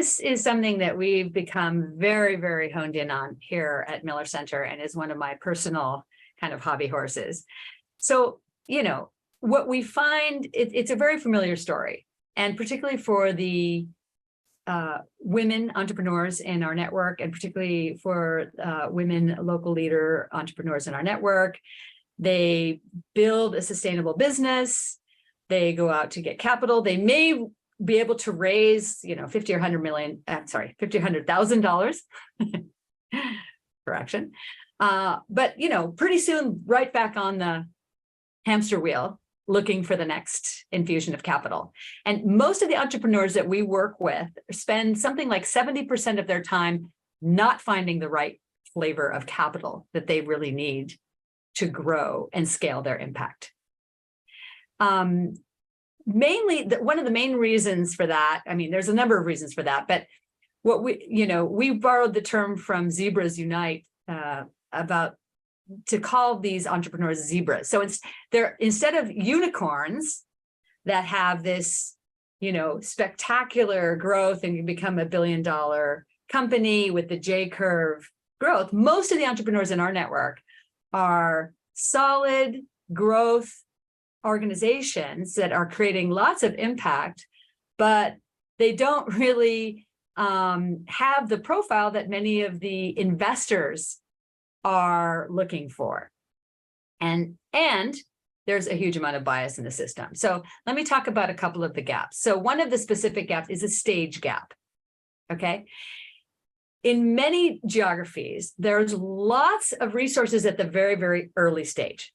this is something that we've become very, very honed in on here at Miller Center and is one of my personal kind of hobby horses. So, what we find, it's a very familiar story, and particularly for the women entrepreneurs in our network, and particularly for women local leader entrepreneurs in our network. They build a sustainable business. They go out to get capital. They may be able to raise, $50 or $100,000. Correction. But, pretty soon, right back on the hamster wheel, looking for the next infusion of capital. And most of the entrepreneurs that we work with spend something like 70% of their time not finding the right flavor of capital that they really need to grow and scale their impact. Mainly, one of the main reasons for that, there's a number of reasons for that, but what we borrowed the term from Zebras Unite to call these entrepreneurs zebras. So they're, instead of unicorns that have this, spectacular growth and you become $1 billion company with the J-curve growth, most of the entrepreneurs in our network are solid growth organizations that are creating lots of impact, but they don't really have the profile that many of the investors are looking for. And there's a huge amount of bias in the system. So let me talk about a couple of the gaps. So one of the specific gaps is a stage gap, okay? In many geographies, there's lots of resources at the very, very early stage.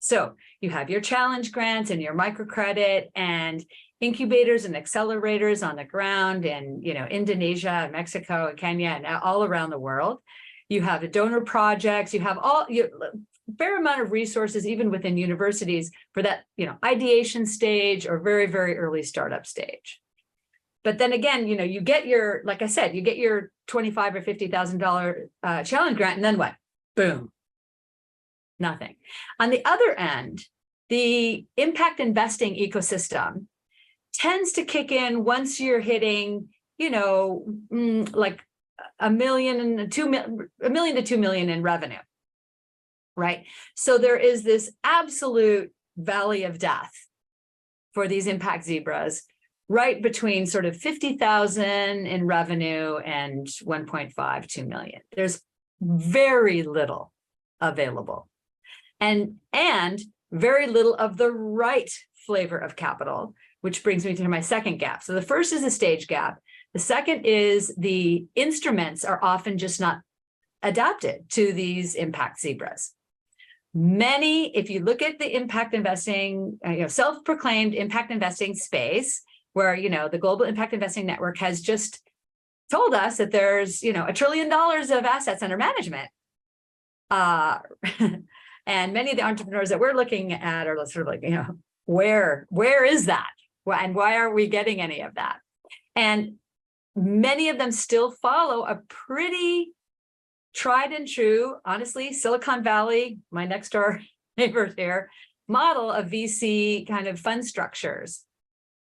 So you have your challenge grants and your microcredit and incubators and accelerators on the ground in, Indonesia and Mexico and Kenya and all around the world. You have the donor projects, you have a fair amount of resources, even within universities, for that, ideation stage or very, very early startup stage. But then again, you get your, like I said, you get your $25,000 or $50,000 challenge grant, and then what? Boom, nothing. On the other end, the impact investing ecosystem tends to kick in once you're hitting, like $1 million to $2 million in revenue, right? So there is this absolute valley of death for these impact zebras, right between sort of 50,000 in revenue and 1.5–2 million. There's very little available, and very little of the right flavor of capital, which brings me to my second gap. So the first is the stage gap. The second is the instruments are often just not adapted to these impact zebras. Many, if you look at the impact investing, self-proclaimed impact investing space, where, the Global Impact Investing Network has just told us that there's, $1 trillion of assets under management. And many of the entrepreneurs that we're looking at are sort of like, where is that? And why aren't we getting any of that? And many of them still follow a pretty tried and true, honestly, Silicon Valley, my next door neighbors here, model of VC kind of fund structures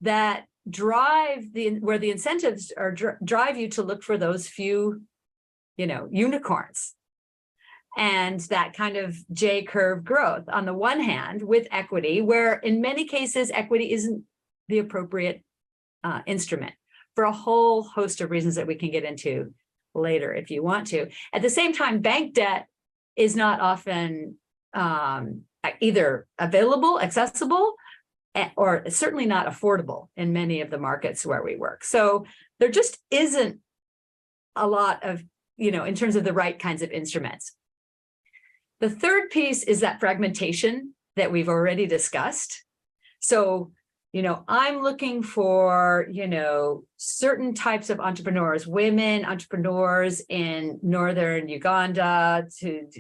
that drive where the incentives are drive you to look for those few, unicorns. And that kind of J-curve growth on the one hand with equity, where in many cases, equity isn't the appropriate instrument for a whole host of reasons that we can get into later if you want to. At the same time, bank debt is not often either available, accessible, or certainly not affordable in many of the markets where we work. So there just isn't a lot of, in terms of the right kinds of instruments. The third piece is that fragmentation that we've already discussed. So, I'm looking for, certain types of entrepreneurs, women entrepreneurs in northern Uganda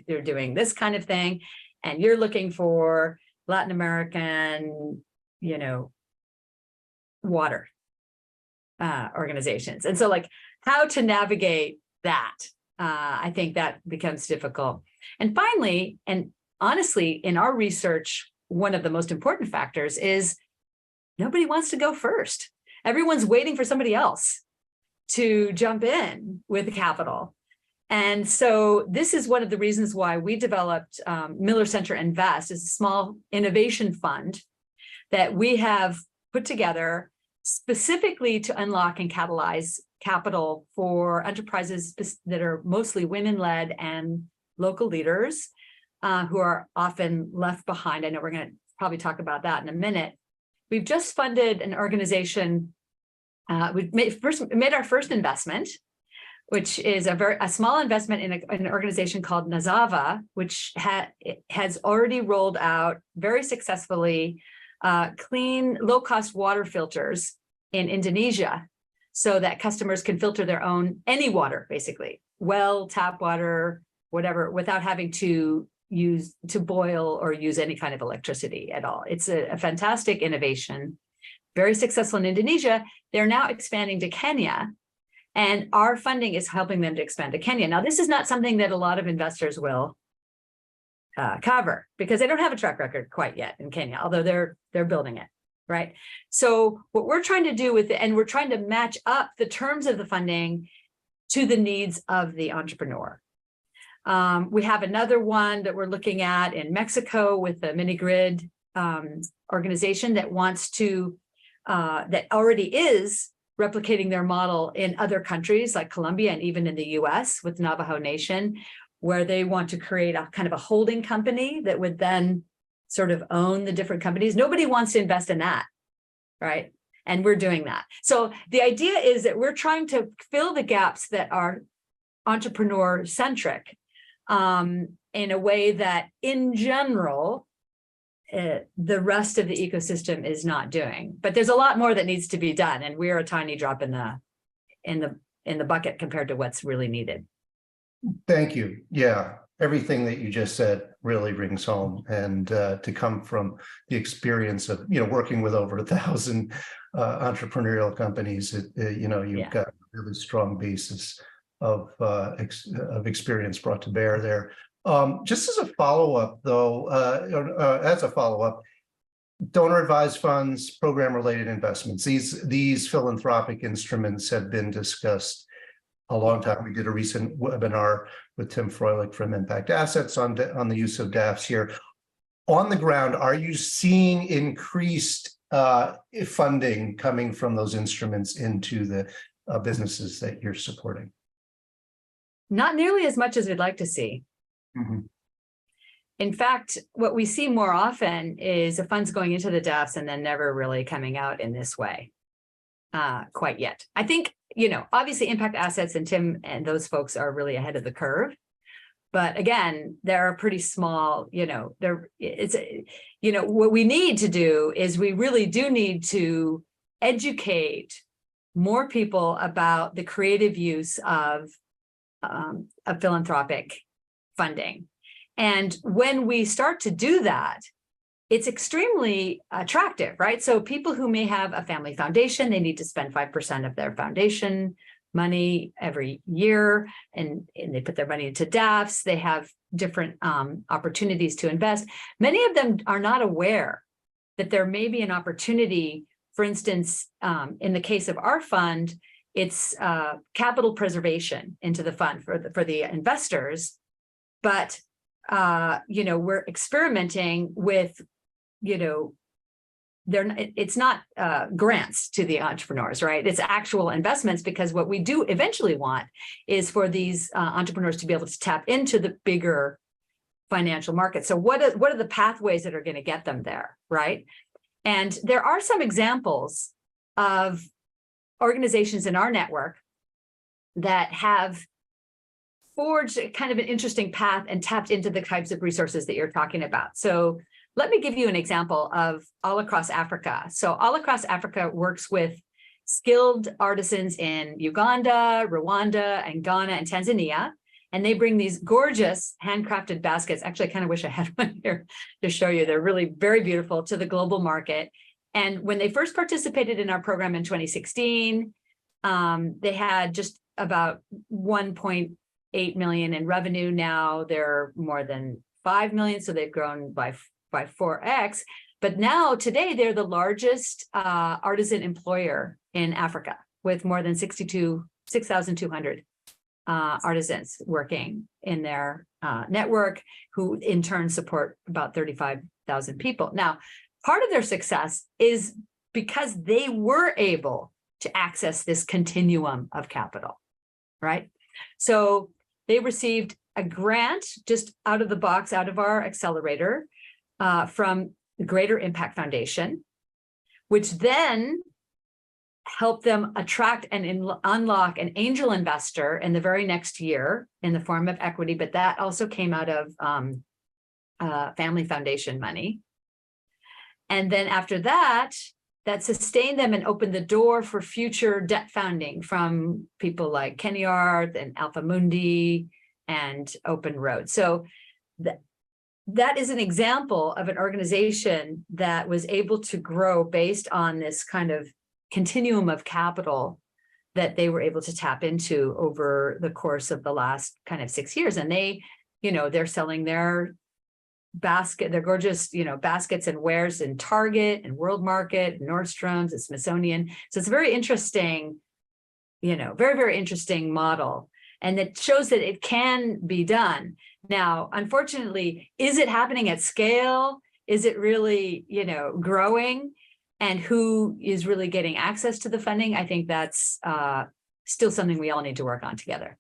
they're doing this kind of thing. And you're looking for Latin American, water organizations. And so like how to navigate that, I think that becomes difficult. And finally, and honestly, in our research, one of the most important factors is nobody wants to go first. Everyone's waiting for somebody else. to jump in with capital. And so this is one of the reasons why we developed Miller Center Invest, is a small innovation fund that we have put together specifically to unlock and catalyze capital for enterprises that are mostly women-led and local leaders who are often left behind. I know we're going to probably talk about that in a minute. We've just funded an organization. We've made our first investment, which is a small investment in an organization called Nazava, which has already rolled out very successfully clean, low-cost water filters in Indonesia, so that customers can filter their own, any water, basically, well, tap water, whatever, without having to boil or use any kind of electricity at all. It's a fantastic innovation, very successful in Indonesia. They're now expanding to Kenya, and our funding is helping them to expand to Kenya. Now, this is not something that a lot of investors will cover, because they don't have a track record quite yet in Kenya, although they're building it, right? So what we're trying to do with it, and we're trying to match up the terms of the funding to the needs of the entrepreneur. We have another one that we're looking at in Mexico with the mini grid organization that wants to, that already is replicating their model in other countries like Colombia and even in the US with Navajo Nation, where they want to create a kind of a holding company that would then sort of own the different companies. Nobody wants to invest in that, right? And we're doing that. So the idea is that we're trying to fill the gaps that are entrepreneur-centric in a way that, in general, the rest of the ecosystem is not doing. But there's a lot more that needs to be done, and we're a tiny drop in the bucket compared to what's really needed. Thank you. Yeah, everything that you just said really rings home, and to come from the experience of working with over 1,000 entrepreneurial companies, you've got a really strong basis of experience brought to bear there. Just as a follow-up, though, donor advised funds, program-related investments, these philanthropic instruments have been discussed a long time. We did a recent webinar with Tim Froelich from Impact Assets on the use of DAFs here. On the ground, are you seeing increased funding coming from those instruments into the businesses that you're supporting? Not nearly as much as we'd like to see. Mm-hmm. In fact, what we see more often is the funds going into the DAFs and then never really coming out in this way quite yet. I think, obviously Impact Assets and Tim and those folks are really ahead of the curve. But again, they're pretty small, what we need to do is we really do need to educate more people about the creative use of philanthropic funding. And when we start to do that, it's extremely attractive, right? So people who may have a family foundation, they need to spend 5% of their foundation money every year, and they put their money into DAFs. They have different opportunities to invest. Many of them are not aware that there may be an opportunity. For instance, in the case of our fund, it's capital preservation into the fund for the investors, but we're experimenting with, it's not grants to the entrepreneurs, right? It's actual investments, because what we do eventually want is for these entrepreneurs to be able to tap into the bigger financial market. So what are the pathways that are going to get them there, right? And there are some examples of organizations in our network that have forged kind of an interesting path and tapped into the types of resources that you're talking about. So let me give you an example of All Across Africa. So All Across Africa works with skilled artisans in Uganda, Rwanda, and Ghana, and Tanzania. And they bring these gorgeous handcrafted baskets. Actually, I kind of wish I had one here to show you. They're really very beautiful, to the global market. And when they first participated in our program in 2016, they had just about 1.8 million in revenue. Now they're more than 5 million. So they've grown by 4x. But now today they're the largest artisan employer in Africa, with more than 62 6,200 artisans working in their network, who in turn support about 35,000 people. Now, part of their success is because they were able to access this continuum of capital, right? So they received a grant just out of the box, out of our accelerator, from the Greater Impact Foundation, which then helped them attract and unlock an angel investor in the very next year in the form of equity, but that also came out of family foundation money. And then after that, that sustained them and opened the door for future debt funding from people like Kenny Arth and Alpha Mundi and Open Road. So that is an example of an organization that was able to grow based on this kind of continuum of capital that they were able to tap into over the course of the last kind of 6 years. And they, they're selling their gorgeous, baskets and wares in Target and World Market, and Nordstrom's, and Smithsonian. So it's a very interesting, very, very interesting model. And it shows that it can be done. Now, unfortunately, is it happening at scale? Is it really, growing? And who is really getting access to the funding? I think that's still something we all need to work on together.